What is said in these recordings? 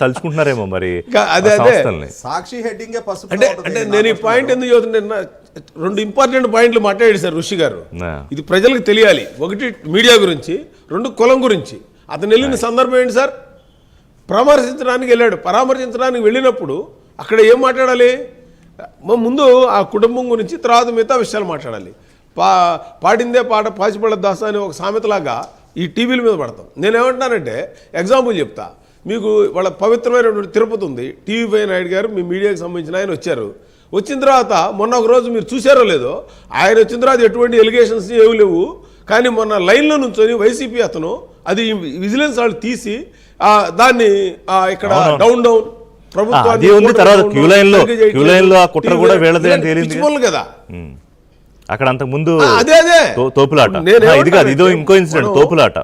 తలుచుకుంటున్నారేమో మరి. అదే సాక్షి హెడ్డింగ్ అంటే నేను ఈ పాయింట్ ఎందుకు చదువుతున్నా, 2 ఇంపార్టెంట్ పాయింట్లు మాట్లాడాడు సార్ ఋషి గారు. ఇది ప్రజలకు తెలియాలి. 1 మీడియా గురించి, 2 కులం గురించి. అతను వెళ్ళిన సందర్భం ఏంటి సార్? పరామర్శించడానికి వెళ్ళాడు. పరామర్శించడానికి వెళ్ళినప్పుడు అక్కడ ఏం మాట్లాడాలి? ముందు ఆ కుటుంబం గురించి, తర్వాత మిగతా విషయాలు మాట్లాడాలి. పాడిందే పాట పాచిపళ్ళ దాస అని ఒక సామెతలాగా ఈ టీవీల మీద పడతాం. నేనేమంటున్నానంటే ఎగ్జాంపుల్ చెప్తా మీకు. వాళ్ళ పవిత్రమైనటువంటి తిరుపతి ఉంది. టీవీ నాయుడు గారు మీ మీడియాకి సంబంధించిన ఆయన వచ్చారు. వచ్చిన తర్వాత మొన్న ఒక రోజు మీరు చూసారో లేదో, ఆయన వచ్చిన తర్వాత ఎటువంటి ఎలిగేషన్స్ ఏమి లేవు. కానీ మొన్న లైన్లో నుంచొని వైసీపీ అతను అది విజిలెన్స్ వాళ్ళు తీసి దాన్ని ఇక్కడ డౌన్ ప్రభుత్వాన్ని కదా అక్కడ అంతకు ముందు తోపులాట. ఇది కాదు, ఇదో ఇంకో ఇన్సిడెంట్, తోపులాట.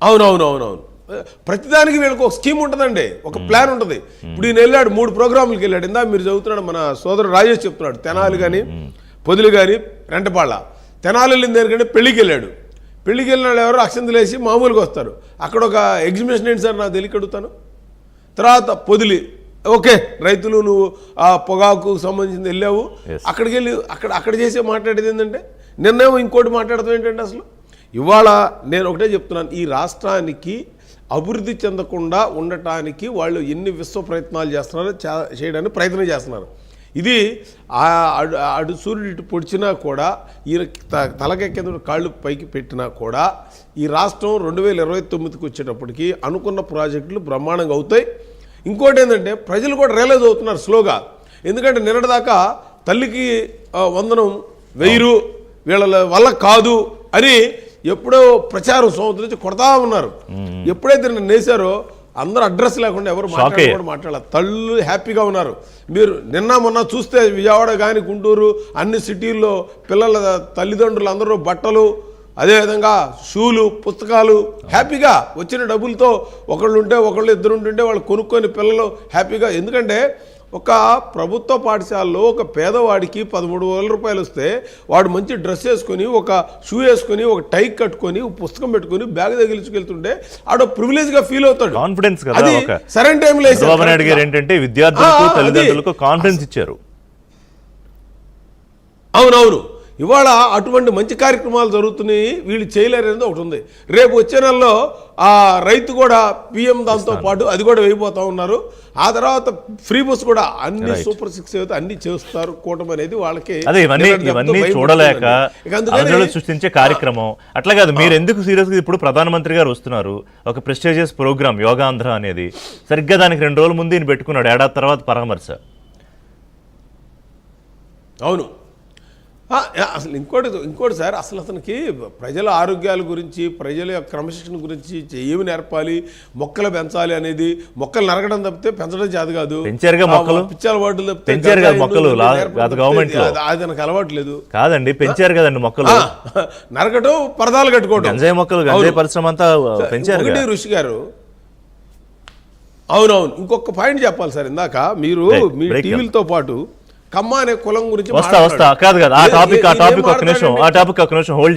అవునవునవునవును. ప్రతిదానికి వీళ్ళకి ఒక స్కీమ్ ఉంటుందండి, ఒక ప్లాన్ ఉంటుంది. ఇప్పుడు ఈయన వెళ్ళాడు 3 ప్రోగ్రాములకి వెళ్ళాడు. ఇందా మీరు చదువుతున్నాడు, మన సోదరుడు రాజేష్ చెప్తున్నాడు. తెనాలి కానీ, పొదిలి కానీ, రెంటపాళ్ళ. తెనాలి వెళ్ళింది ఎందుకంటే పెళ్లికి వెళ్ళాడు. పెళ్లికి వెళ్ళిన వాళ్ళు ఎవరో అక్షంతలు వేసి మామూలుగా వస్తారు. అక్కడ ఒక ఎగ్జిబిషన్ ఏంటి సార్ నాకు తెలియకడుగుతాను. తర్వాత పొదిలి, ఓకే రైతులు నువ్వు ఆ పొగాకు సంబంధించింది వెళ్ళావు. అక్కడికి వెళ్ళి అక్కడ చేసే మాట్లాడేది ఏంటంటే, నిన్నేమో ఇంకోటి మాట్లాడతాం ఏంటంటే అసలు. ఇవాళ నేను ఒకటే చెప్తున్నాను, ఈ రాష్ట్రానికి అభివృద్ధి చెందకుండా ఉండటానికి వాళ్ళు ఎన్ని విశ్వ ప్రయత్నాలు చేస్తున్నారో చేయడానికి ప్రయత్నం చేస్తున్నారు. ఇది అటు సూర్యుడు ఇటు పొడిచినా కూడా, ఈయన తలకెక్కేందుకు కాళ్ళు పైకి పెట్టినా కూడా ఈ రాష్ట్రం 2029కి వచ్చేటప్పటికి అనుకున్న ప్రాజెక్టులు బ్రహ్మాండంగా అవుతాయి. ఇంకోటి ఏంటంటే ప్రజలు కూడా రియలైజ్ అవుతున్నారు స్లోగా. ఎందుకంటే నిన్నటిదాకా తల్లికి వందనం 1000 వీళ్ళ వల్ల కాదు అని ఎప్పుడో ప్రచారం సంవత్సరం నుంచి కొడతా ఉన్నారు. ఎప్పుడైతే నిన్న నేసారో అందరూ అడ్రస్ లేకుండా ఎవరు మాట్లాడాలి. తల్లు హ్యాపీగా ఉన్నారు. మీరు నిన్న మొన్న చూస్తే విజయవాడ కానీ, గుంటూరు, అన్ని సిటీల్లో పిల్లల తల్లిదండ్రులు అందరూ బట్టలు, అదేవిధంగా షూలు, పుస్తకాలు హ్యాపీగా వచ్చిన డబ్బులతో ఒకళ్ళు ఉంటే ఒకళ్ళు ఇద్దరు ఉంటుంటే వాళ్ళు కొనుక్కొని పిల్లలు హ్యాపీగా. ఎందుకంటే ఒక ప్రభుత్వ పాఠశాలలో ఒక పేదవాడికి 13,000 రూపాయలు వస్తే వాడు మంచి డ్రెస్ వేసుకొని, ఒక షూ వేసుకొని, ఒక టై కట్టుకొని, పుస్తకం పెట్టుకొని బ్యాగ్ తగిలించుకెళ్తుంటే ఆడ ప్రివిలేజ్గా ఫీల్ అవుతాడు. కాన్ఫిడెన్స్ అది సరైన టైంలో ఏంటంటే విద్యార్థులకు తల్లిదండ్రులకు కాన్ఫిడెన్స్ ఇచ్చారు. అవునవును. ఇవాళ అటువంటి మంచి కార్యక్రమాలు జరుగుతున్నాయి. వీళ్ళు చేయలేరు అనేది ఒకటి ఉంది. రేపు వచ్చే నెలలో ఆ రైతు కూడా పిఎం దాంతో పాటు అది కూడా వేయబోతా ఉన్నారు. ఆ తర్వాత ఫ్రీ బస్ కూడా అన్ని సూపర్ 6 అయితే అన్ని చేస్తారు. కూటమి అనేది వాళ్ళకి ఇవన్నీ చూడలేక సృష్టించే కార్యక్రమం అట్లా కాదు. మీరు ఎందుకు సీరియస్ గా ఇప్పుడు ప్రధానమంత్రి గారు వస్తున్నారు, ఒక ప్రెస్టీజియస్ ప్రోగ్రామ్ యోగాంధ్ర అనేది, సరిగ్గా దానికి 2 రోజుల ముందు ఈయన పెట్టుకున్నాడు, ఏడాది తర్వాత పరామర్శ. అవును. అసలు ఇంకోటి సార్, అసలు అతనికి ప్రజల ఆరోగ్యాల గురించి, ప్రజల యొక్క క్రమశిక్షణ గురించి ఏమి నేర్పాలి, మొక్కలు పెంచాలి అనేది, మొక్కలు నరకడం తప్పితే పెంచడం చేత కాదు. పిచ్చాల వార్డులు తప్పితే అది నాకు అలవాటు లేదు. కాదండి, పెంచారు కదండి మొక్కలు. నరకటం, పరదాలు కట్టుకోవడం, గంజాయి మొక్కలు, గంజాయి పరిశ్రమ అంతా పెంచారు ఋషి గారు. అవునవును. ఇంకొక పాయింట్ చెప్పాలి సార్. ఇందాక మీరు మీ టీవీలతో పాటు కమ్మ అనే కులం గురించి వస్తా కాదు కదా, ఆ టాపిక్ ఒక్క నిమిషం హోల్డ్